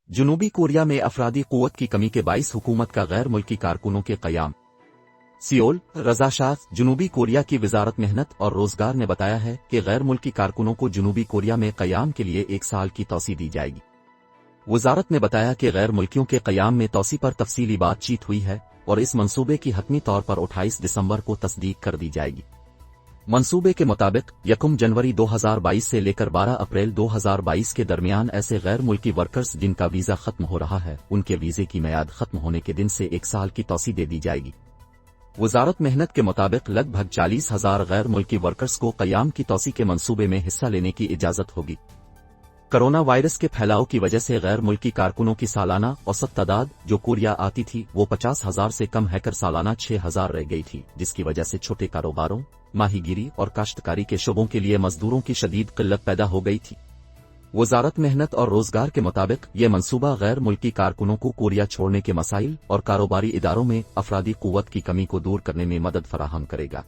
جنوبی کوریا میں افرادی قوت کی کمی کے باعث حکومت کا غیر ملکی کارکنوں کے قیام۔ سیول، رضا شاہ۔ جنوبی کوریا کی وزارت محنت اور روزگار نے بتایا ہے کہ غیر ملکی کارکنوں کو جنوبی کوریا میں قیام کے لیے 1 سال کی توسیع دی جائے گی۔ وزارت نے بتایا کہ غیر ملکیوں کے قیام میں توسیع پر تفصیلی بات چیت ہوئی ہے اور اس منصوبے کی حتمی طور پر 28 دسمبر کو تصدیق کر دی جائے گی۔ منصوبے کے مطابق 1 جنوری 2022 سے لے کر 12 اپریل 2022 کے درمیان ایسے غیر ملکی ورکرز جن کا ویزا ختم ہو رہا ہے ان کے ویزے کی میعاد ختم ہونے کے دن سے 1 سال کی توسیع دے دی جائے گی۔ وزارت محنت کے مطابق لگ بھگ 40,000 غیر ملکی ورکرز کو قیام کی توسیع کے منصوبے میں حصہ لینے کی اجازت ہوگی۔ کرونا وائرس کے پھیلاؤ کی وجہ سے غیر ملکی کارکنوں کی سالانہ اوسط تعداد جو کوریا آتی تھی وہ 50,000 سے کم ہے کر سالانہ 6,000 رہ گئی تھی، جس کی وجہ سے چھوٹے کاروباروں، ماہی گیری اور کاشتکاری کے شعبوں کے لیے مزدوروں کی شدید قلت پیدا ہو گئی تھی۔ وزارت محنت اور روزگار کے مطابق یہ منصوبہ غیر ملکی کارکنوں کو کوریا چھوڑنے کے مسائل اور کاروباری اداروں میں افرادی قوت کی کمی کو دور کرنے میں مدد فراہم کرے گا۔